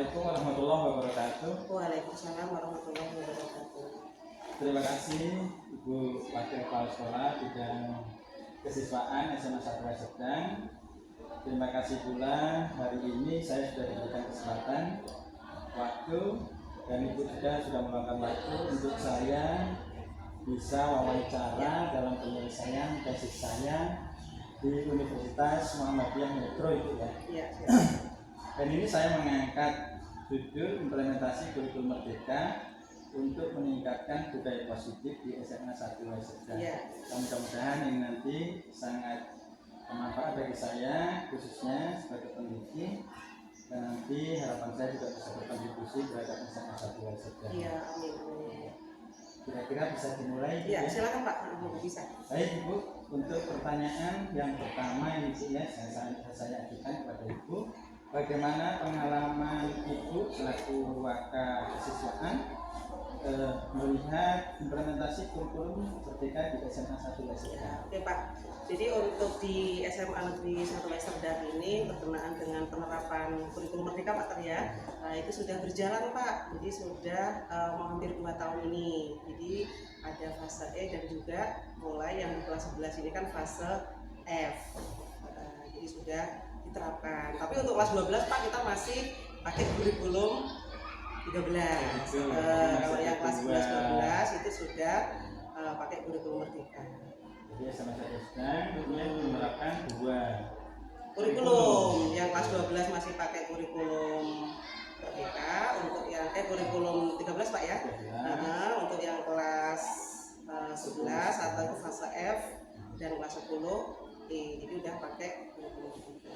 Assalamualaikum warahmatullahi wabarakatuh. Waalaikumsalam warahmatullahi wabarakatuh. Terima kasih Ibu Wakil Kepala Sekolah bidang kesiswaan SMA 1 Sedang. Terima kasih pula hari ini saya sudah diberikan kesempatan waktu dan Ibu sudah meluangkan waktu untuk saya bisa wawancara dalam penyelesaian tesis saya di Universitas Muhammadiyah Metro itu ya. Iya. Dan ini saya mengangkat judul implementasi kurikulum merdeka untuk meningkatkan budaya positif di SMA 1 Sedang. Ya. Mudah-mudahan ini nanti sangat bermanfaat bagi saya khususnya sebagai peneliti, dan nanti harapan saya juga bisa berkontribusi terhadap SMA 1 Sedang. Iya, amin. Kira-kira bisa dimulai? Iya, silakan Pak, bisa. Baik Ibu, untuk pertanyaan yang pertama ini ya saya ajukan kepada Ibu. Bagaimana pengalaman Ibu selaku waka kesiswaan melihat implementasi kurikulum merdeka di SMA 1 Sedang? Oke Pak, jadi untuk di SMA Negeri 1 Sedang ini berkenaan dengan penerapan kurikulum merdeka Pak ya, itu sudah berjalan Pak. Jadi sudah mau hampir 2 tahun ini. Jadi ada fase E dan juga mulai yang di kelas 11 ini kan fase F. Jadi sudah diterapkan. Tapi untuk kelas 12 Pak kita masih pakai kurikulum 13. Kalau yang kelas 11-12 itu sudah pakai kurikulum merdeka. Jadi SMA 1 Sedang menerapkan 2 kurikulum. Yang kelas 12 masih pakai kurikulum merdeka, untuk yang kurikulum 13 Pak ya. Untuk yang kelas 11 atau fase F dan kelas 10 jadi udah pakai kurikulum merdeka.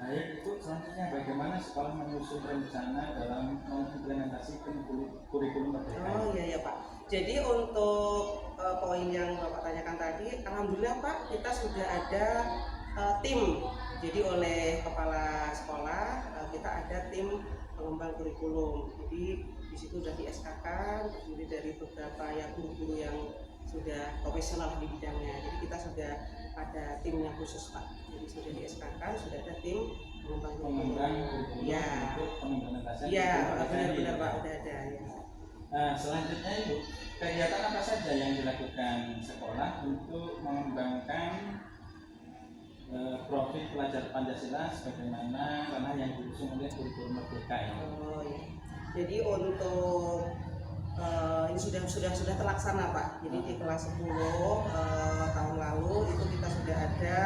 Baik, Ibu, selanjutnya bagaimana sekolah menyusun rencana dalam mengimplementasikan kurikulum merdeka? Oh iya Pak. Jadi untuk poin yang Bapak tanyakan tadi, alhamdulillah Pak, kita sudah ada tim. Jadi oleh kepala sekolah kita ada tim pengembang kurikulum. Jadi di situ sudah di SK-kan, terdiri dari beberapa yang guru-guru yang sudah profesional di bidangnya. Jadi kita sudah ada timnya khusus Pak. Jadi sudah di SK-kan, sudah ada tim pengembang kurikulum. Ya. Untuk pengimplementasian. Iya, benar-benar Pak, udah ada ya. Nah, selanjutnya Ibu, kegiatan apa saja yang dilakukan sekolah untuk mengembangkan profil pelajar Pancasila sebagaimana karena yang diusung oleh kurikulum merdeka ini? Oh iya. Jadi untuk ini sudah terlaksana Pak. Jadi di kelas 10 tahun lalu itu kita sudah ada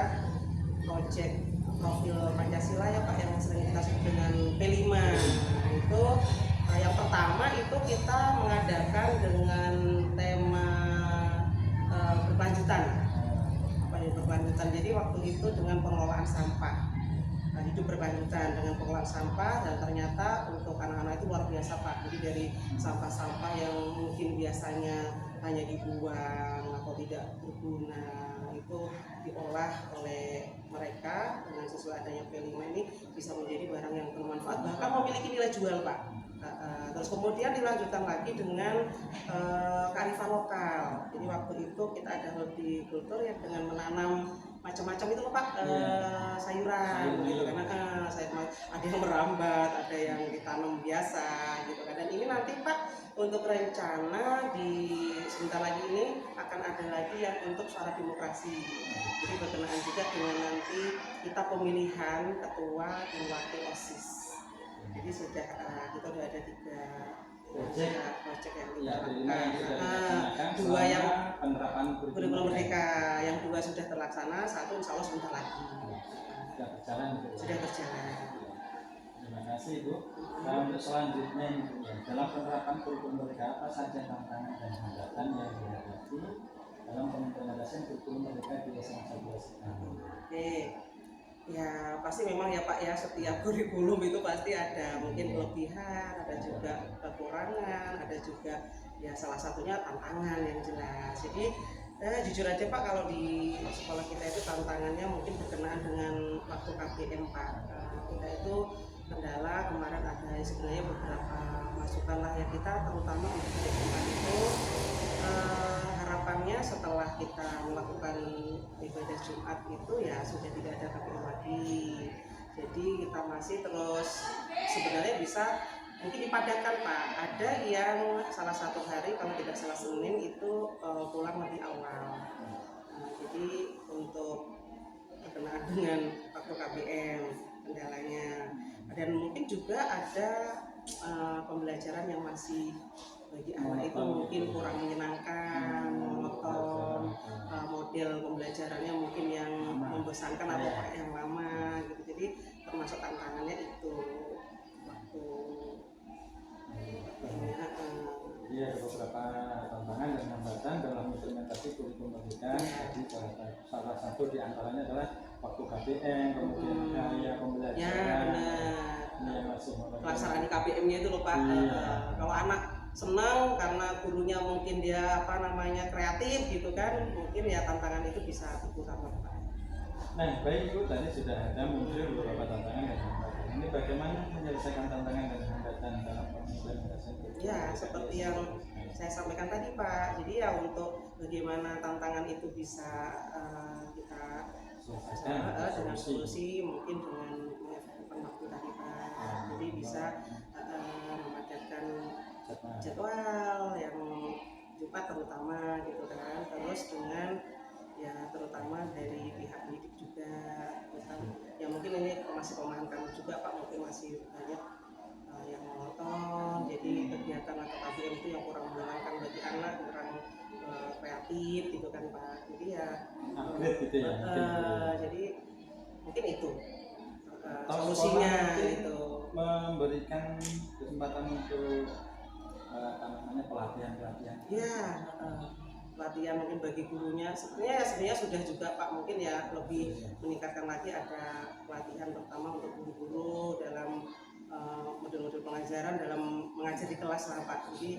proyek profil Pancasila ya Pak, yang sering kita sebut dengan P5. Nah, itu yang pertama itu kita mengadakan dengan tema berkelanjutan. Berkelanjutan. Jadi waktu itu dengan pengelolaan sampah. Hidup berkelanjutan dengan pengelolaan sampah, dan ternyata untuk anak-anak itu luar biasa Pak. Jadi dari sampah-sampah yang mungkin biasanya hanya dibuang atau tidak berguna, itu diolah oleh mereka dengan sesuai adanya P5 ini bisa menjadi barang yang bermanfaat, bahkan memiliki nilai jual Pak. Terus kemudian dilanjutkan lagi dengan kearifan lokal. Jadi waktu itu kita ada hortikultur ya, dengan menanam macam-macam itu Pak, sayuran gitu, karena ada yang merambat, ada yang ditanam biasa gitu kan. Dan ini nanti Pak untuk rencana di sebentar lagi ini akan ada lagi yang untuk suara demokrasi. Jadi berkenaan juga dengan nanti kita pemilihan ketua dan wakil OSIS. Jadi kita sudah ada 3 proyek yang kita lakukan. 2 yang penerapan kurikulum merdeka, yang 2 sudah terlaksana, 1 insya Allah sebentar lagi. Sudah berjalan. Sudah berjalan. Terima kasih Ibu. Nah, untuk selanjutnya dalam penerapan kurikulum merdeka apa saja tantangan dan hambatan yang dihadapi dalam pengimplementasian kurikulum merdeka di SMA 1 Sedang? Oke. Ya pasti memang ya Pak ya, setiap kurikulum itu pasti ada mungkin kelebihan, ada juga kekurangan, ada juga ya salah satunya tantangan yang jelas. Jadi jujur aja Pak, kalau di sekolah kita itu tantangannya mungkin berkenaan dengan waktu KBM Pak. Kita itu kendala kemarin ada sebenarnya beberapa masukan lah ya, kita terutama untuk KBM itu harapannya setelah kita melakukan ibadah Jumat itu ya sudah tidak ada KBM lagi. Jadi kita masih terus sebenarnya bisa mungkin dipadatkan Pak. Ada yang salah satu hari kalau tidak salah Senin itu pulang lebih awal. Nah, jadi untuk berkenaan dengan waktu KBM kendalanya, dan mungkin juga ada pembelajaran yang masih bagi anak itu mungkin kurang menyenangkan, monoton, model pembelajarannya mungkin yang membosankan atau yang lama gitu. Jadi termasuk tantangannya itu waktu ini. Jadi ada beberapa tantangan dan hambatan dalam implementasi kurikulum merdeka. Jadi salah satu diantaranya adalah waktu KBM, kemudian gaya pembelajaran. Ini yang masih pelaksanaan KBM-nya itu loh Pak. Kalau anak senang karena gurunya mungkin dia kreatif gitu kan, mungkin ya tantangan itu bisa dikurang Pak. Nah, baik Ibu, tadi sudah ada muncul beberapa tantangan dan hambatan. Ini bagaimana menyelesaikan tantangan dan hambatan dalam implementasi? Ya, seperti yang saya sampaikan tadi Pak. Jadi ya untuk bagaimana tantangan itu bisa kita selesaikan dengan solusi, mungkin dengan mengefektifkan waktu tadi Pak. Jadi bisa memanfaatkan jadwal yang Jumat terutama gitu kan. Terus dengan ya terutama dari pihak pendidik juga, ya mungkin ini masih pemahaman juga Pak, mungkin masih banyak yang monoton, jadi kegiatan atau KBM itu yang kurang menyenangkan bagi anak, kurang kreatif gitu kan Pak. Jadi ya gitu ya, jadi mungkin itu solusinya itu memberikan kesempatan untuk pelatihan ya, pelatihan mungkin bagi gurunya. Sebenarnya sudah juga Pak, mungkin ya lebih meningkatkan lagi, ada pelatihan terutama untuk guru-guru dalam model-model pengajaran dalam mengajar di kelas lah Pak. Jadi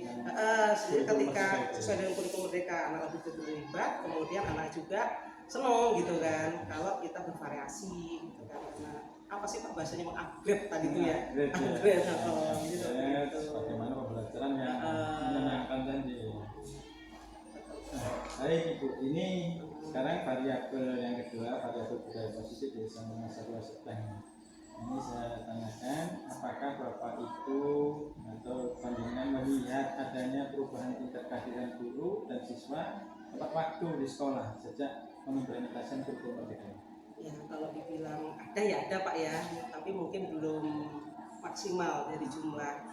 ketika sesuai dengan kurikulum merdeka, anak lebih terlibat, kemudian anak juga senang gitu kan kalau kita bervariasi gitu kan. Karena apa sih Pak bahasanya, mengupgrade tadi itu ya, upgrade gitu. Bagaimana pembelajaran yang menyenangkan tadi. Baik Ibu, ini sekarang variabel yang kedua, variabel budaya positif di SMA Satwa Sedang. Ini saya tanyakan, apakah Bapak itu atau panjenengan melihat adanya perubahan tingkat kehadiran guru dan siswa tepat waktu di sekolah sejak pengimplementasian kurikulum merdeka? Ya kalau dibilang ada ya ada Pak ya, tapi mungkin belum maksimal dari jumlah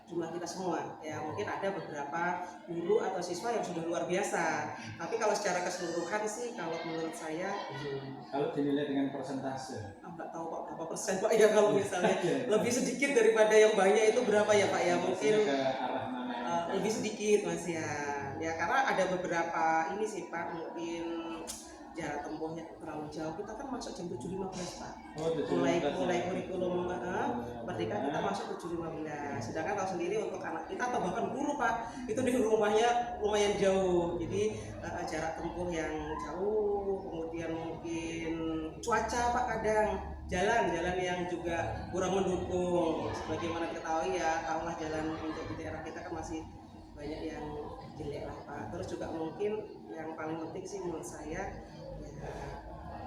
kita semua ya. Mungkin ada beberapa guru atau siswa yang sudah luar biasa, tapi kalau secara keseluruhan sih kalau menurut saya Kalau dinilai dengan persentase nggak tahu Pak berapa persen Pak ya, kalau misalnya lebih sedikit daripada yang banyak itu berapa ya Pak ya, mungkin ke arah mana lebih sedikit Mas ya karena ada beberapa ini sih Pak, mungkin jarak tempuhnya terlalu jauh. Kita kan masuk jam 7.15 Pak. Mulai kurikulum merdeka kita masuk 7.15. Sedangkan kalau sendiri untuk anak kita atau bahkan guru Pak, itu di rumahnya lumayan jauh. Jadi jarak tempuh yang jauh, kemudian mungkin cuaca Pak, kadang jalan yang juga kurang mendukung. Sebagaimana kita tahu ya, tahulah jalan untuk di daerah kita kan masih banyak yang jelek lah Pak. Terus juga mungkin yang paling penting sih menurut saya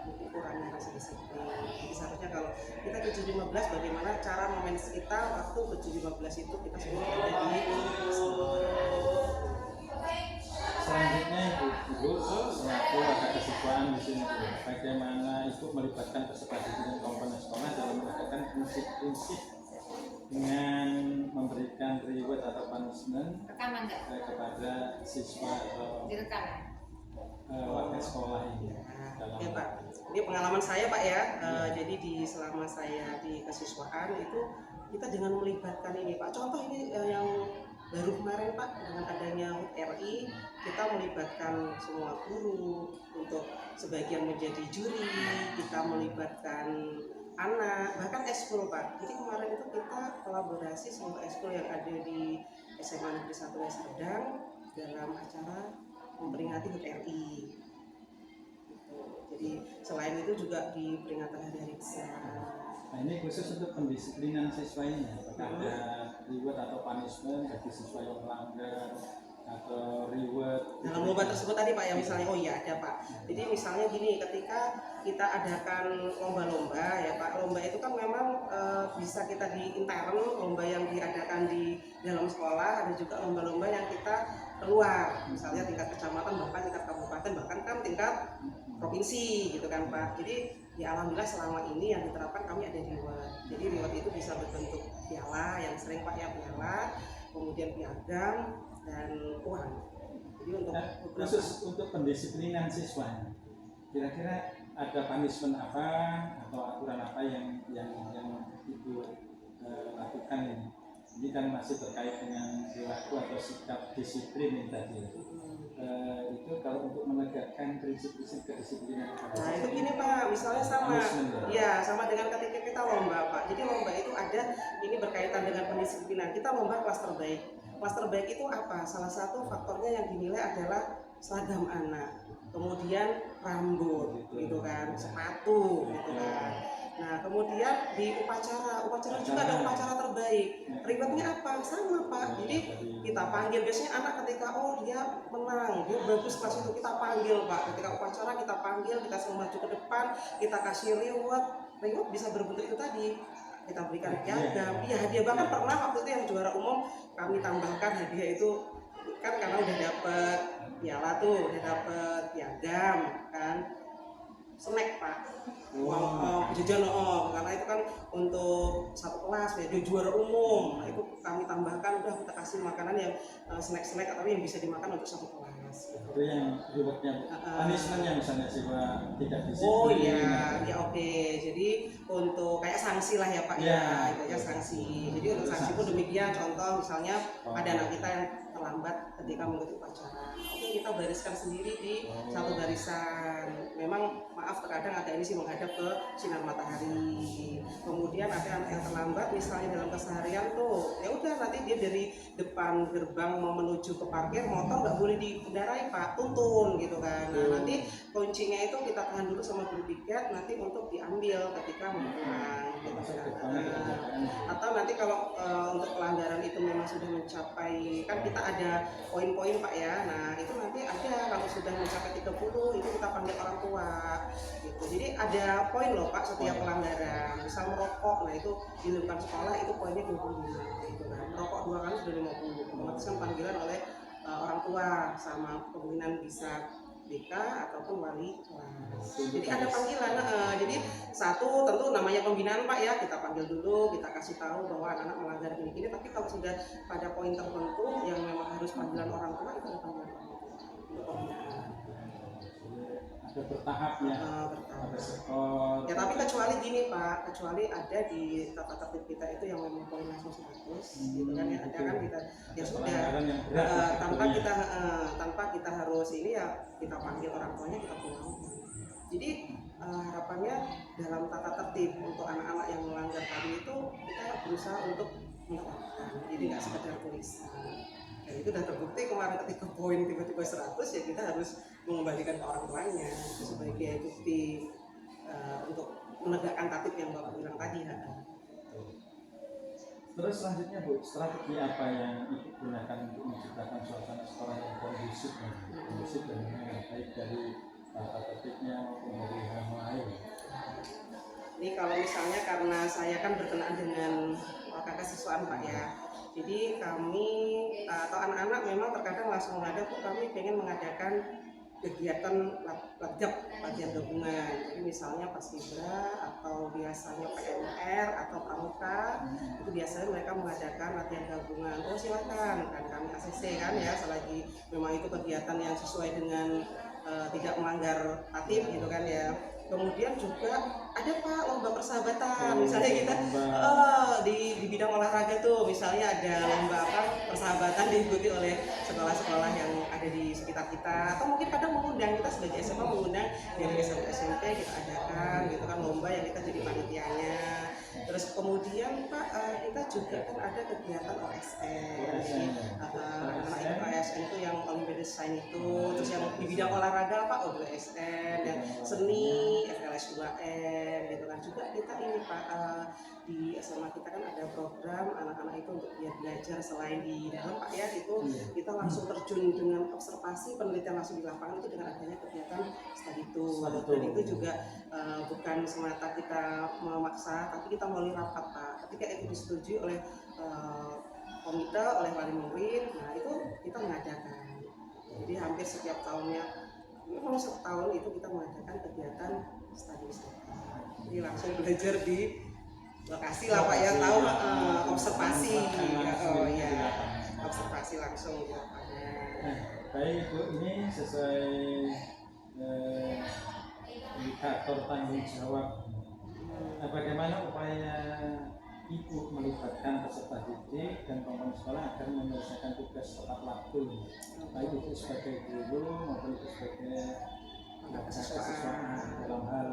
mungkin kurangnya rasa disiplin. Jadi seharusnya kalau kita 7.15, bagaimana cara memanage kita waktu 7.15 itu kita semua ada di selanjutnya Ibu selaku wakil kesiswaan di sini, bagaimana Ibu melibatkan peserta didik dan komponen sekolah dalam menegakkan prinsip-prinsip dengan memberikan reward atau punishment kepada siswa atau warga sekolah ini. Ya Pak, ini pengalaman saya Pak ya. Jadi selama saya di kesiswaan itu kita dengan melibatkan ini Pak. Contoh ini yang baru kemarin Pak, dengan adanya HUT RI, kita melibatkan semua guru untuk sebagian menjadi juri, kita melibatkan anak, bahkan eskul Pak. Jadi kemarin itu kita kolaborasi semua eskul yang ada di SMA Negeri 1 Serdang dalam acara memperingati HUT RI. Jadi selain itu juga di peringatan hari-hari besar. Nah ini khusus untuk pendisiplinan siswa ini, apakah ada reward atau punishment bagi siswa yang melanggar atau reward dalam lomba tersebut tadi Pak ya, misalnya oh iya ada Pak. Jadi misalnya gini, ketika kita adakan lomba-lomba ya Pak, lomba itu kan memang bisa kita di intern, lomba yang diadakan di dalam sekolah, ada juga lomba-lomba yang kita keluar, misalnya tingkat kecamatan, bahkan tingkat kabupaten, bahkan kan tingkat provinsi gitu kan Pak. Jadi ya alhamdulillah selama ini yang diterapkan kami ada reward. Jadi reward itu bisa berbentuk piala yang sering Pak ya, piala, kemudian piagam dan uang. Jadi untuk khusus untuk pendisiplinan siswa, kira-kira ada punishment apa atau aturan apa yang Ibu lakukan ini? Ini kan masih terkait dengan perilaku atau sikap disiplin yang tadi. Itu kalau untuk menegakkan prinsip-prinsip kedisiplinan. Nah itu gini Pak, misalnya sama, ya sama dengan ketika kita lomba Pak. Jadi lomba itu ada, ini berkaitan dengan pendisiplinan. Kita lomba kelas terbaik. Kelas terbaik itu apa? Salah satu faktornya yang dinilai adalah seragam anak, kemudian rambut, gitu kan, sepatu, gitu kan. Nah kemudian di upacara juga ada upacara terbaik. Rewardnya apa? Sama Pak. Jadi kita panggil, biasanya anak ketika oh dia menang, dia bagus kelas itu, kita panggil Pak. Ketika upacara kita panggil, kita suruh maju ke depan, kita kasih reward. Reward bisa berbentuk itu tadi, kita berikan piagam, iya hadiah. Bahkan pernah waktu itu yang juara umum kami tambahkan hadiah itu kan, karena udah dapet piala tuh, udah dapet piagam kan, snack Pak, jajan karena itu kan untuk satu kelas ya, dia juara umum. Nah itu kami tambahkan, udah kita kasih makanan yang snack atau yang bisa dimakan untuk satu kelas. Itu yang rewardnya, punishmentnya misalnya siswa tidak disiplin. Oh iya, ya oke. Jadi untuk kayak sanksi lah ya Pak ya, itu ya sanksi. Jadi untuk sanksi pun demikian. Contoh misalnya ada anak kita yang terlambat ketika mengikuti upacara, oke kita bariskan sendiri di satu barisan. Memang maaf terkadang agak ini sih menghadap ke sinar matahari. Kemudian ada anak yang terlambat misalnya dalam keseharian tuh, ya udah nanti dia dari depan gerbang mau menuju ke parkir, motor nggak boleh dikendarai Pak, tuntun gitu kan. Nah nanti kuncinya itu kita tahan dulu sama guru tiket, nanti untuk diambil ketika mau pulang gitu kan. Atau nanti kalau untuk pelanggaran itu memang sudah mencapai, kan kita ada poin-poin Pak ya. Nah itu nanti ada, kalau sudah mencapai 30 itu kita panggil orang tua gitu. Jadi ada poin loh Pak setiap pelanggaran. Misal merokok, nah itu di lingkungan sekolah itu poinnya 25 gitu kan. Merokok 2 kali sudah 50. Otomatis kan panggilan oleh orang tua sama kemungkinan bisa BK ataupun wali kelas. Jadi ada panggilan. Jadi satu tentu namanya pembinaan Pak ya, kita panggil dulu, kita kasih tahu bahwa anak-anak melanggar gini-gini. Tapi kalau sudah pada poin tertentu yang memang harus panggilan orang tua, itu ada panggilan orang tua untuk pembinaan. Ada bertahapnya, ada skor. Ya tapi kecuali gini Pak, kecuali ada di tata tertib kita itu yang memang poin langsung 100 gitu kan ya, ada kan kita ya sudah tanpa kita harus ini ya kita panggil orang tuanya, kita pulang. Jadi harapannya dalam tata tertib untuk anak-anak yang melanggar tadi itu kita berusaha untuk menerapkan, jadi nggak sekedar tulisan. Dan itu sudah terbukti kemarin ketika poin tiba-tiba 100 ya kita harus mengembalikan ke orang tuanya sebagai bukti untuk menegakkan tatib yang Bapak bilang tadi. Terus selanjutnya Bu, strategi apa yang Ibu gunakan untuk menciptakan suasana sekolah yang kondusif dan baik dari tata tertibnya maupun dari hal lain? Ini kalau misalnya karena saya kan berkenaan dengan kekasiswaan Pak ya, jadi kami atau anak-anak memang terkadang langsung menghadap, kami pengen mengadakan kegiatan latihan gabungan. Jadi misalnya paskibra atau biasanya PMR atau pramuka, itu biasanya mereka mengadakan latihan gabungan. Oh silakan, kan kami ACC kan ya, selagi memang itu kegiatan yang sesuai dengan tidak melanggar tatib gitu kan ya. Kemudian juga ada Pak lomba persahabatan, misalnya kita di bidang olahraga tuh misalnya ada lomba persahabatan diikuti oleh sekolah-sekolah yang ada di sekitar kita, atau mungkin kadang mengundang, kita sebagai SMA mengundang dari SMP kita adakan gitu kan lomba yang kita jadi panitianya. Terus kemudian Pak kita juga kan ada kegiatan OSN, jadi anak-anak itu OSN itu yang Olimpiade Desain itu, terus yang di bidang olahraga Pak OSN, yang seni FLS 2N gitu kan. juga kita ini Pak, di SMA kita kan ada program anak-anak itu untuk biar belajar selain di dalam Pak ya, itu kita langsung terjun dengan observasi penelitian langsung di lapangan itu dengan adanya kegiatan study tour. Dan itu juga bukan semata kita memaksa, tapi kita melalui rapat Pak. Ketika itu disetujui oleh komite, oleh wali murid, nah itu kita mengadakan. Jadi hampir setiap tahunnya, memang setahun itu kita mengadakan kegiatan study wisata. Jadi langsung belajar di lokasi lah Pak ya, tahu observasi, oh ya, observasi langsung di lapangan. Nah, baik Ibu, ini sesuai indikator tanggung jawab. Nah, bagaimana upaya Ibu melibatkan peserta didik dan komponen sekolah agar menyelesaikan tugas tepat waktu, baik itu sebagai guru maupun itu sebagai kesiswaan dalam hal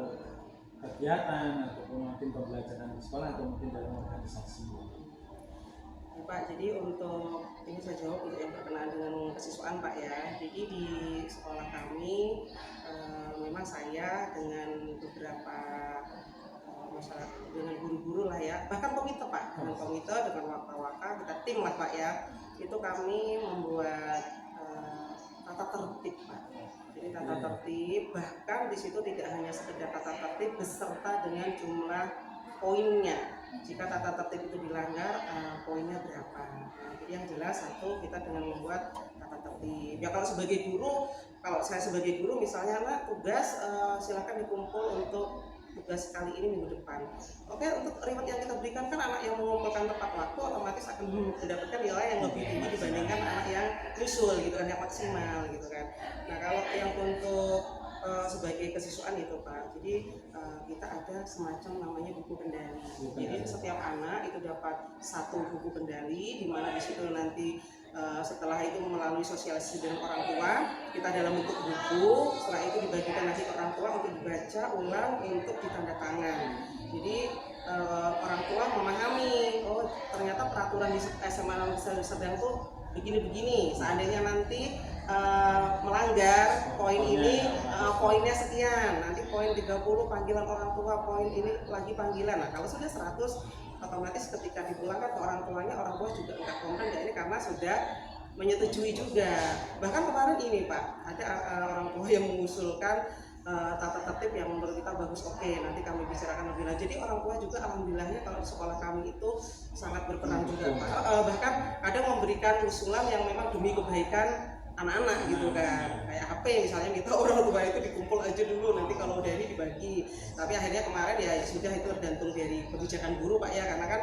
kegiatan ataupun mungkin pembelajaran di sekolah atau mungkin dalam organisasi. Ya, Pak, jadi untuk ini saya jawab untuk yang berkenaan dengan kesiswaan Pak ya. Jadi di sekolah kami memang saya dengan beberapa masyarakat, dengan guru-guru lah ya, bahkan komite Pak, dengan komite, dengan waka-waka, kita tim lah Pak ya, itu kami membuat tata tertib Pak. Jadi tata tertib, bahkan di situ tidak hanya sekedar tata tertib beserta dengan jumlah poinnya. Jika tata tertib itu dilanggar, poinnya berapa? Nah, jadi yang jelas satu, kita dengan membuat tata tertib. Ya kalau sebagai guru, kalau saya sebagai guru misalnya anak tugas silakan dikumpul untuk tugas kali ini minggu depan. Oke, untuk reward yang kita berikan kan anak yang mengumpulkan tepat waktu otomatis akan mendapatkan nilai yang lebih tinggi dibandingkan anak yang nyusul gitu kan, yang maksimal gitu kan. Nah kalau yang untuk sebagai kesiswaan itu Pak, jadi kita ada semacam namanya buku kendali. Jadi setiap anak itu dapat satu buku kendali, di mana di situ nanti setelah itu melalui sosialisasi dengan orang tua, kita dalam bentuk buku, setelah itu dibagikan nanti ke orang tua untuk dibaca ulang, untuk ditanda tangan. Jadi orang tua memahami, oh ternyata peraturan di SMA sedang tuh begini-begini, seandainya nanti melanggar poin ini, poinnya sekian, nanti poin 30 panggilan orang tua, poin ini lagi panggilan. Nah kalau sudah 100, otomatis ketika dipulangkan ke orang tua juga enggak komplain ya, ini karena sudah menyetujui juga. Bahkan kemarin ini Pak, ada orang tua yang mengusulkan tata tertib yang menurut kita bagus, oke, nanti kami bicarakan lebih lanjut. Jadi orang tua juga alhamdulillahnya kalau di sekolah kami itu sangat berperan juga Pak. Bahkan kadang memberikan usulan yang memang demi kebaikan anak-anak gitu kan, kayak HP misalnya minta orang tua itu dikumpul aja dulu, nanti kalau udah ini dibagi. Tapi akhirnya kemarin ya sudah, itu tergantung dari kebijakan guru Pak ya, karena kan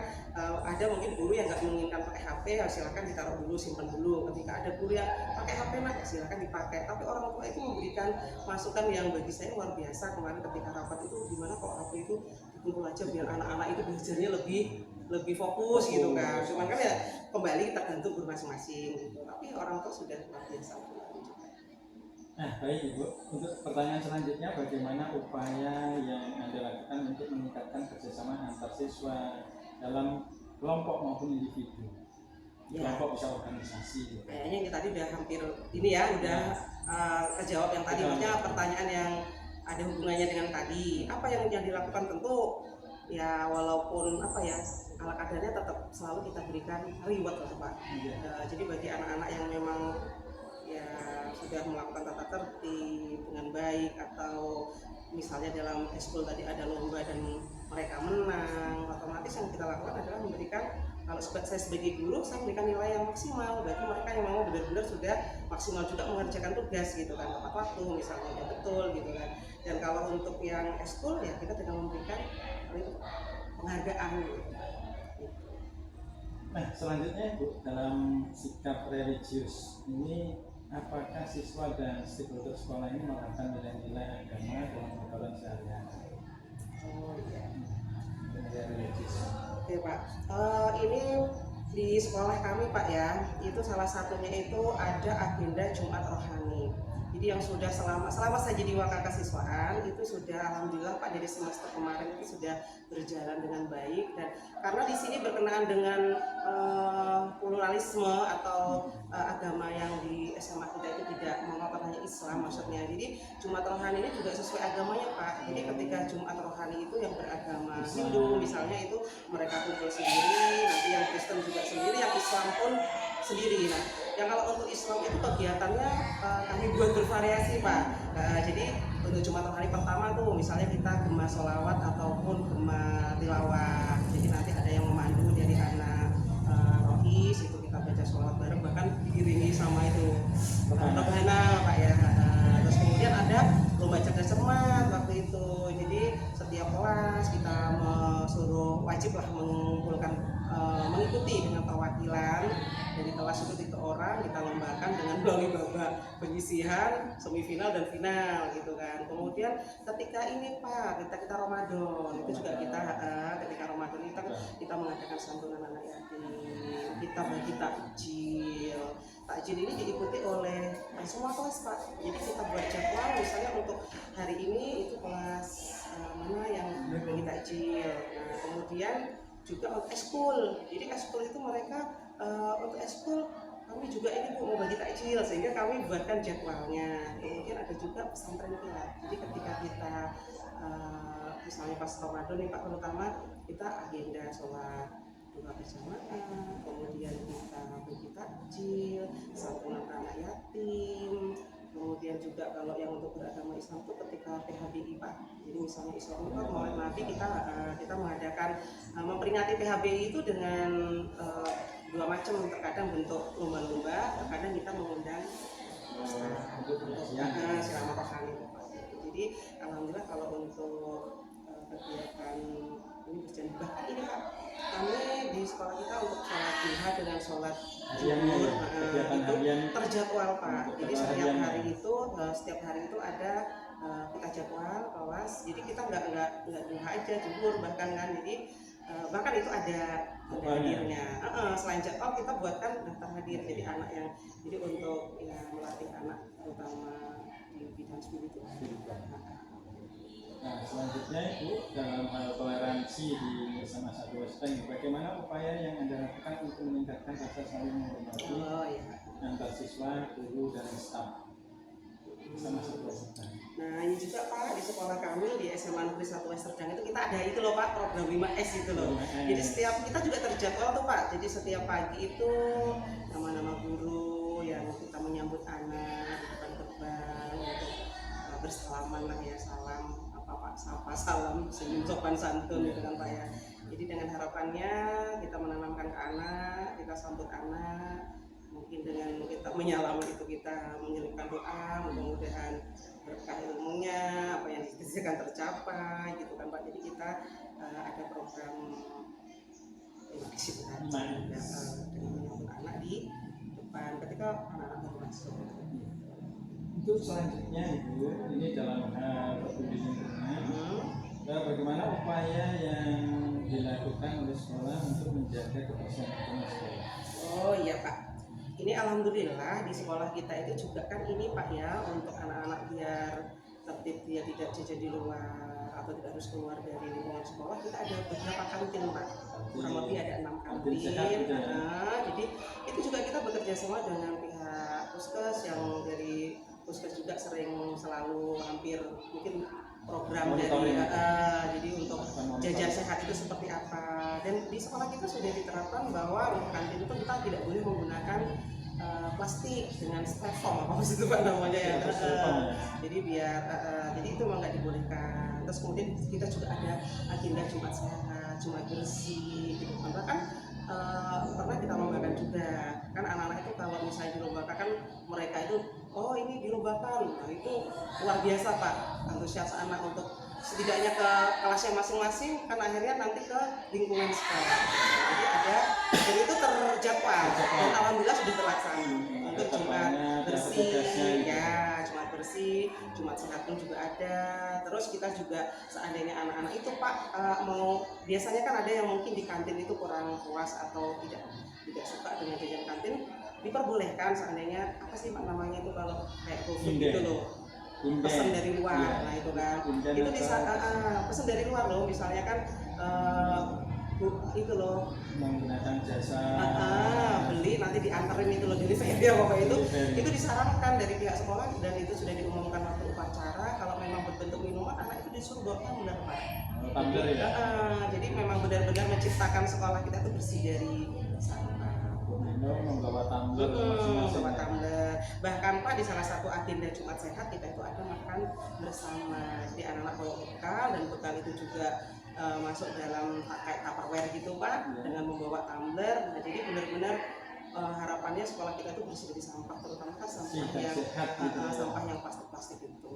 ada mungkin guru yang nggak menginginkan pakai HP, ya silakan ditaruh dulu, simpan dulu. Ketika ada guru yang pakai HP nak, ya silakan dipakai. Tapi orang tua itu memberikan masukan yang bagi saya luar biasa. Kemarin ketika rapat itu, gimana kalau HP itu dikumpul aja biar anak-anak itu belajarnya lebih fokus gitu kan. Cuman kan ya kembali tergantung guru masing-masing gitu. Tapi orang tua sudah luar biasa. Nah baik Ibu, untuk pertanyaan selanjutnya, bagaimana upaya yang Anda lakukan untuk meningkatkan kerjasama antar siswa dalam kelompok maupun individu? Kelompok bisa organisasi gitu. Kayaknya ini tadi udah hampir ini ya, udah kejawab yang tadi, maksudnya pertanyaan yang ada hubungannya dengan tadi. Apa yang dilakukan? Tentu ya walaupun apa ya, ala kadarnya tetap selalu kita berikan reward lah Pak. Jadi bagi anak-anak yang memang ya sudah melakukan tata tertib dengan baik, atau misalnya dalam eskul tadi ada lomba dan mereka menang, otomatis yang kita lakukan adalah memberikan, kalau saya sebagai guru, saya memberikan nilai yang maksimal bagi mereka yang mau benar-benar sudah maksimal juga mengerjakan tugas gitu kan, tepat waktu misalnya, ya betul gitu kan. Dan kalau untuk yang eskul ya kita dengan memberikan penghargaan gitu. Nah selanjutnya Bu, dalam sikap religius ini, apakah siswa dan stakeholder sekolah ini menerapkan nilai-nilai agama dalam kehidupan sehari-hari? Nilai religius. Oke Pak, ini di sekolah kami Pak ya, itu salah satunya itu ada agenda Jumat Rohani. Jadi yang sudah selama saya jadi wakil kesiswaan itu sudah alhamdulillah Pak, dari semester kemarin itu sudah berjalan dengan baik. Dan karena di sini berkenaan dengan pluralisme atau agama yang di SMA kita itu tidak mengotot hanya Islam maksudnya. Jadi Jumat Rohani ini juga sesuai agamanya Pak. Jadi ketika Jumat Rohani itu yang beragama beragama Hindu misalnya itu mereka kumpul sendiri, nanti yang Kristen juga sendiri, yang Islam pun sendiri. Nah, yang kalau untuk Islam itu kegiatannya kami buat bervariasi Pak. Jadi untuk Jumat hari pertama tuh misalnya kita gema sholawat ataupun gema tilawah. Jadi nanti ada yang memandu dari anak rohis, itu kita baca sholawat bareng, bahkan diiringi sama itu rebana Pak ya. Terus kemudian ada lomba cerdas cermat waktu itu. Jadi setiap kelas kita suruh wajib lah mengumpulkan mengikuti dengan perwakilan dari kelas itu 3 orang, kita lombakan dengan melalui babak penyisihan, semifinal dan final gitu kan. Kemudian ketika ini Pak, kita Ramadan itu juga kita ketika Ramadan kita mengadakan santunan anak yatim, kita bagi takjil. Takjil ini diikuti oleh semua kelas Pak. Jadi kita buat jadwal misalnya untuk hari ini itu kelas mana yang bagi takjil. Nah, kemudian juga untuk eskul. Jadi eskul itu mereka untuk eskul kami juga ini Bu mau bagi takjil, sehingga kami buatkan jadwalnya. Kemudian ada juga pesantren kilat. Jadi ketika kita misalnya pas Ramadan nih Pak, terutama kita agenda sholat doa berjamaah, kemudian kita bagi takjil, santunan anak yatim. Kemudian juga kalau yang untuk beragama Islam itu ketika PHBI Pak. Jadi misalnya Islam itu Maulid Nabi kita mengadakan memperingati PHBI itu dengan 2 macam, terkadang bentuk lomba-lomba, terkadang kita mengundang selama rohani. Jadi alhamdulillah kalau untuk kegiatan ini berjalan, bahkan ini Pak, kami di sekolah kita untuk sholat duha dengan sholat zuhur itu terjadwal Pak. Jadi setiap hari itu ada kita jadwal kelas. Jadi kita nggak duha aja, zuhur bahkan kan. Jadi bahkan itu ada hadirnya. Selain jadwal kita buatkan daftar hadir. Jadi anak yang untuk melatih anak terutama di bidang spiritual. Nah, selanjutnya Ibu, dalam hal toleransi di SMA 1 Westbank, bagaimana upaya yang Anda lakukan untuk meningkatkan rasa saling menghormati antar siswa, guru, dan staf SMA 1 Westbank? Nah, ini juga Pak, di sekolah kami di SMA Negeri 1 Westerdang itu kita ada itu loh Pak, program 5S itu loh. Jadi setiap kita juga terjadwal tuh Pak. Jadi setiap pagi itu nama-nama guru yang kita menyambut anak di depan gerbang untuk bersalaman lah ya, salam Pak, sapa, salam, senyum sopan santun gitu kan Pak ya. Jadi dengan harapannya kita menanamkan ke anak, kita sambut anak, mungkin dengan kita menyalami itu kita mengirimkan doa, mudah-mudahan berkah ilmunya, apa yang disediakan tercapai gitu kan Pak. Jadi kita ada program edukasi dengan menyambut anak di depan ketika anak-anak baru masuk. Untuk selanjutnya Ibu, ini dalam hal peduli lingkungan, bagaimana upaya yang dilakukan oleh sekolah untuk menjaga kebersihan sekolah? Oh iya Pak, ini alhamdulillah di sekolah kita itu juga kan ini Pak ya, untuk anak-anak biar tertib, dia tidak jajan di luar atau tidak harus keluar dari lingkungan sekolah, kita ada beberapa kantin Pak, kurang lebih ada 6 kantin. Jadi itu juga kita bekerja sama dengan pihak puskes, yang dari puskes juga selalu hampir mungkin program dari jadi untuk jajan sehat itu seperti apa. Dan di sekolah kita sudah diterapkan bahwa untuk kantin itu kita tidak boleh menggunakan plastik dengan styrofoam, apa sih itu Pak namanya ya. Jadi biar jadi itu memang nggak dibolehkan. Terus kemudian kita juga ada agenda Jumat sehat, Jumat bersih gitu kan. Bahkan pernah kita lombakan juga kan, anak-anak itu kalau misalnya dilombakan kan mereka itu ini dilombakan, nah itu luar biasa Pak, antusias anak untuk setidaknya ke kelasnya masing-masing, kan akhirnya nanti ke lingkungan sekolah. Jadi ada, dan itu terjadwal dan alhamdulillah sudah terlaksana. Untuk Jumat bersih ya, Jumat bersih, Jumat sehat pun juga ada. Terus kita juga seandainya anak-anak itu Pak biasanya kan ada yang mungkin di kantin itu kurang puas atau tidak suka dengan jajan kantin, diperbolehkan seandainya apa sih Pak namanya itu kalau kayak GoFood gitu loh, pesan dari luar. Nah itu kan itu bisa pesan dari luar loh, misalnya kan itu loh menggunakan jasa beli nanti diantarin itu loh, delivery apa itu disarankan dari pihak sekolah, dan itu sudah diumumkan waktu upacara. Kalau memang berbentuk minuman, anak itu disuruh bawa benar Pak. tumbler ya. Jadi memang benar-benar menciptakan sekolah kita itu bersih dari sampah. Minum membawa tumbler masing-masing. Membawa tumbler. Bahkan Pak di salah satu agenda Jumat Sehat kita itu ada makan bersama. Jadi anak-anak bawa bekal dan bekal itu juga masuk dalam kayak Tupperware gitu Pak, dengan membawa tumbler. Nah, jadi benar-benar harapannya sekolah kita itu bersih dari sampah, terutama kan sampah yang sampah yang plastik-plastik itu.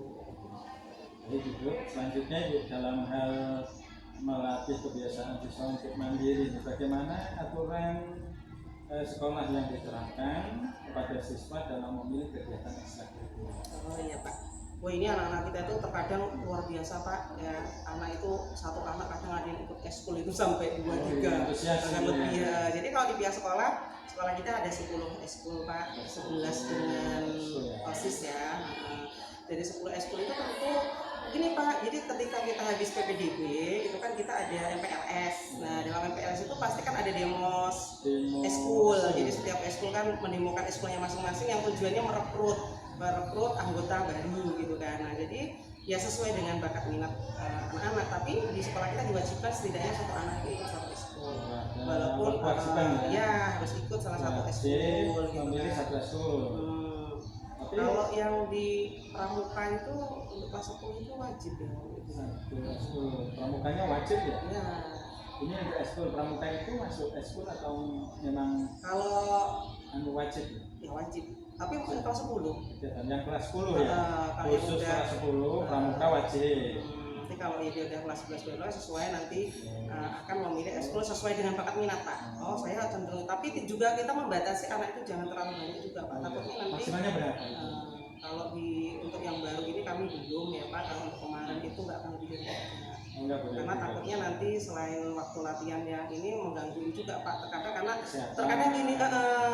Jadi Ibu, selanjutnya Ibu dalam hal melatih kebiasaan siswa untuk mandiri, bagaimana aturan sekolah yang diterapkan kepada siswa dalam memilih kegiatan ekstrakurikuler? Oh iya Pak. Wah ini anak-anak kita itu terkadang luar biasa Pak. Ya anak itu satu anak kadang ada yang ikut eskul itu sampai 2-3 bahkan lebih ya. Jadi kalau di pihak sekolah kita ada 10 eskul Pak, 11 dengan OSIS ya. Dari 10 eskul itu tentu gini Pak, jadi ketika kita habis PPDB itu kan kita ada MPLS. Nah dalam MPLS itu pasti kan ada demos eskul. Jadi setiap eskul kan menemukan eskulnya masing-masing yang tujuannya merekrut anggota baru gitu kan. Nah jadi ya sesuai dengan bakat minat anak-anak. Tapi di sekolah kita diwajibkan setidaknya satu anak itu ikut satu eskul. Walaupun ya harus ikut salah satu eskul gitu kan. Satu eskul. Kalau yang di pramuka itu untuk kelas 10 itu wajib ya. Pramukanya wajib ya? Ya. Ini untuk eskul pramuka itu masuk eskul atau memang kalau wajib? Ya wajib. Tapi untuk kelas 10. Yang kelas 10 ya? Khusus kelas 10 pramuka wajib. Nanti kalau dia udah kelas 11-12 sesuai nanti akan memilih eskul sesuai dengan bakat minat Pak. Oh saya cenderung, tapi juga kita membatasi anak itu jangan terlalu banyak juga Pak. Takutnya nanti maksimalnya berapa? Kalau untuk yang baru ini kami belum ya Pak. Kalau untuk kemarin itu nggak akan lebih dari karena takutnya nanti selain waktu latihan yang ini mengganggu juga Pak. Terkadang ini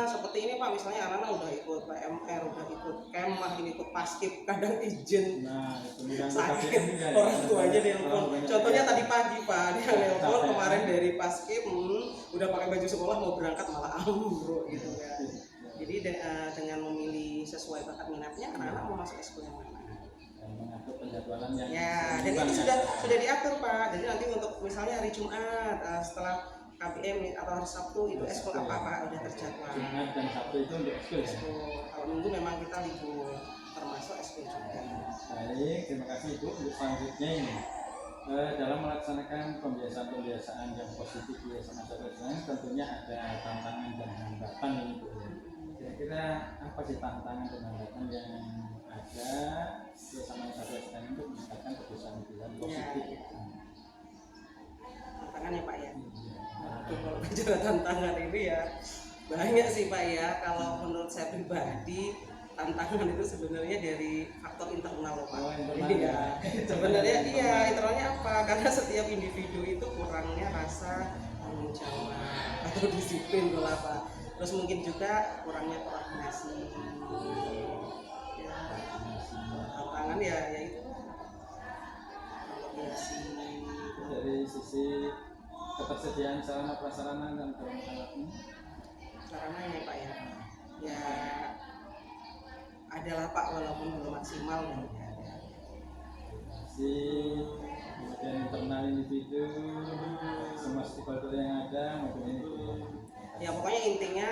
seperti ini Pak, misalnya anak-anak udah ikut PMR, udah ikut kemah, ini ikut paskib, kadang izin sakit orang tuanya nelpon. Contohnya tadi pagi Pak, dia nelpon kemarin dari paskib, udah pakai baju sekolah mau berangkat malah ambruk gitu ya. Jadi dengan memilih sesuai bakat minatnya, anak-anak mau masuk eskul yang mana? Mengatur penjadwalan yang dan itu sudah diatur Pak. Jadi nanti untuk misalnya hari Jumat setelah KBM atau hari Sabtu itu eskul apa udah terjadwal. Jumat dan Sabtu itu untuk eskul ya? Kalau Minggu memang kita libur, termasuk eskul juga. Baik, terima kasih Ibu. Untuk selanjutnya ini dalam melaksanakan pembiasaan yang positif di masa depan tentunya ada tantangan dan hambatan ini Bu. Kira-kira apa sih tantangan dan hambatan yang ada bersama SDN untuk meningkatkan kebiasaan positif? Tantangan ya Pak ya. Kalau bicara tantangan ini ya banyak sih Pak ya. Kalau menurut saya pribadi tantangan itu sebenarnya dari faktor internal loh Pak. Iya. Sebenarnya internalnya apa? Karena setiap individu itu kurangnya rasa tanggung jawab atau disiplin lah Pak. Terus mungkin juga kurangnya koordinasi. Tantangan ya itu koordinasi. Dari sisi ketersediaan sarana prasarana dan sarana ya Pak ya adalah Pak walaupun belum maksimal dan kemudian internal individu semua stakeholder yang ada maupun ya pokoknya intinya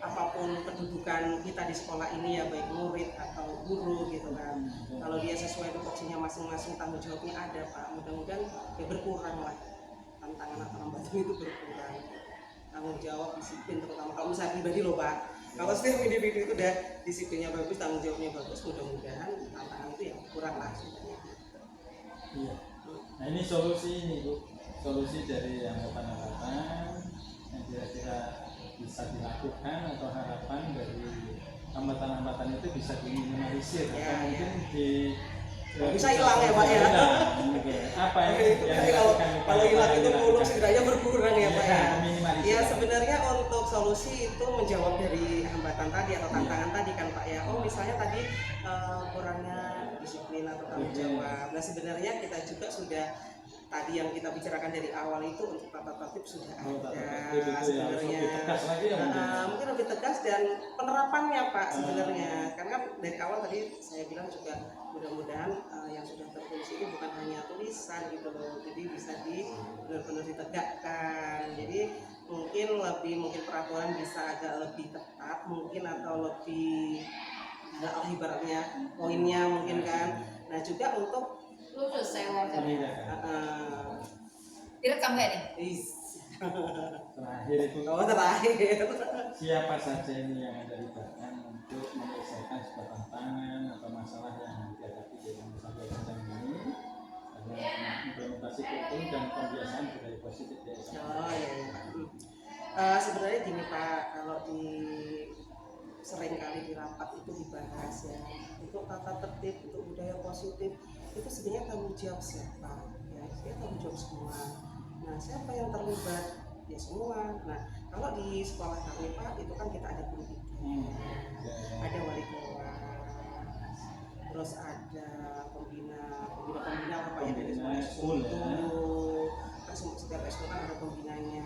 apapun kedudukan kita di sekolah ini ya baik murid atau guru gitu kan, kalau dia sesuai tupoksinya masing-masing tanggung jawabnya ada Pak, mudah-mudahan ya berkurang lah tantangan atau hambatan itu berkurang, tanggung jawab disiplin terutama kalau misalnya pribadi loh Pak, kalau setiap individu itu udah disiplinnya bagus tanggung jawabnya bagus mudah-mudahan tantangan itu ya kurang lah sebenarnya. Iya. Nah ini solusi Bu, solusi dari hambatan-hambatan yang kira-kira bisa dilakukan atau harapan dari hambatan-hambatan itu bisa diminimalisir atau mungkin bisa hilang ya Pak ya. Apa yang kalau hilang itu mulus setidaknya berkurang ya Pak ya. Ya sebenarnya untuk solusi itu menjawab dari hambatan tadi atau tantangan tadi kan Pak ya. Oh misalnya tadi kurangnya disiplin atau tanggung jawab. Nah sebenarnya kita juga sudah tadi yang kita bicarakan dari awal itu untuk tata tertib sudah ada sebenarnya. Mungkin lebih tegas dan penerapannya Pak sebenarnya. Karena dari awal tadi saya bilang juga mudah-mudahan yang sudah tertulis itu bukan hanya tulisan gitu loh, jadi bisa benar-benar ditegakkan. Jadi mungkin peraturan bisa agak lebih ketat mungkin, atau lebih lah ibaratnya poinnya mungkin kan. Nah juga untuk lulus saya wawancara. Direkam nggak nih? Terakhir itu terakhir siapa saja ini yang Anda libatkan untuk menyelesaikan sebuah tantangan atau masalah yang dihadapi di Indonesia sedang ini, ada implementasi kurikulum dan pembiasaan budaya positif di SMA. Sebenarnya gini Pak, kalau sering kali di rapat itu dibahas ya, untuk tata tertib, untuk budaya positif itu sebenarnya tanggung jawab siapa ya, saya tanggung jawab semua. Nah siapa yang terlibat ya semua. Nah kalau di sekolah kami Pak itu kan kita ada guru ada wali kelas, terus ada pembina apa Pak ya dari sekolah kan setiap sekolah kan ada pembinanya,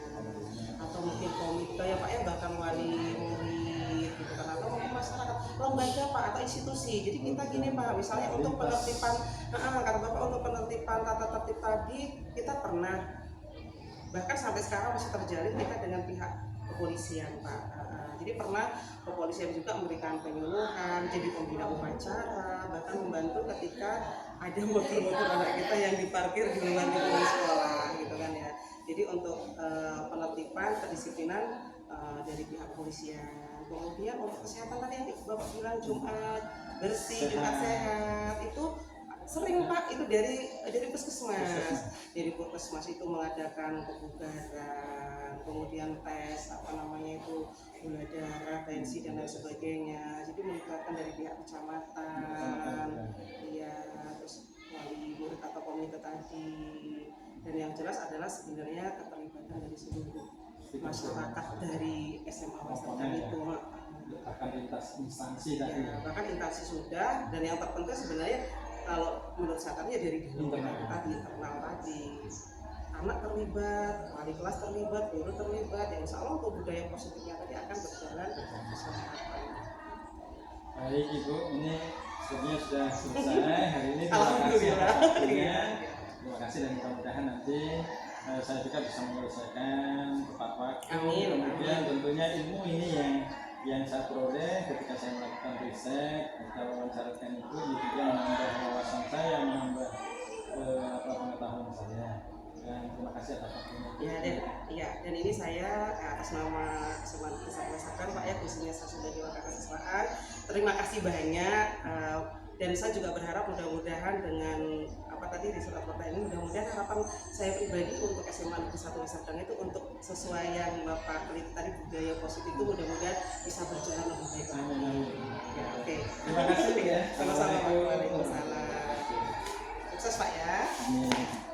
atau mungkin komite ya Pak ya, bahkan wali murid gitu kan, atau mungkin masyarakat, lembaga Pak atau institusi. Jadi kita gini Pak, misalnya untuk penertiban kata Bapak, untuk penertiban tata tertib tadi kita pernah, bahkan sampai sekarang masih terjalin kita dengan pihak kepolisian Pak. Jadi pernah kepolisian juga memberikan penyuluhan, jadi pembina upacara, bahkan membantu ketika ada motor-motor anak kita yang diparkir di luar gedung sekolah gitu kan ya. Jadi untuk penertiban kedisiplinan dari pihak kepolisian. Kemudian untuk kesehatan tadi yang Bapak bilang Jumat bersih, Jumat sehat, itu sering Pak, itu dari puskesmas. Dari puskesmas itu mengadakan kebugaran, kemudian tes gula darah, tensi dan lain sebagainya. Jadi melibatkan dari pihak kecamatan, iya, terus wali murid atau komite tadi. Dan yang jelas adalah sebenarnya keterlibatan dari seluruh masyarakat dari SMA Wasedan itu. Bahkan lintas instansi tadi. Ya, bahkan instansi sudah, dan yang terpenting sebenarnya kalau menurut saya dari internal tadi, anak terlibat, wali kelas terlibat, guru terlibat, dan insya Allah untuk budaya positifnya tadi akan berjalan bersama. Baik Ibu, ini sebenarnya sudah selesai hari ini. Terima kasih Alhamdulillah. atas waktunya. Terima kasih, dan mudah-mudahan nanti saya juga bisa menyelesaikan tepat waktu. Amin. Kemudian tentunya ilmu ini yang saya peroleh ketika saya melakukan riset atau wawancarkan itu juga menambah wawasan saya, menambah pengetahuan saya. Dan terima kasih atas waktunya. Dan ini saya atas nama SMA Wasedan Pak ya, khususnya saya sudah diwakil kesiswaan. Terima kasih banyak, dan saya juga berharap mudah-mudahan dengan di surat kota ini, mudah-mudahan harapan saya pribadi untuk SMA Negeri 1 Wasedan itu untuk sesuai yang Bapak teliti tadi, budaya positif itu mudah-mudahan bisa berjalan lebih baik. Ya, oke. Terima kasih ya. Sama-sama Pak. Waalaikumsalam. Sukses Pak ya. Amin.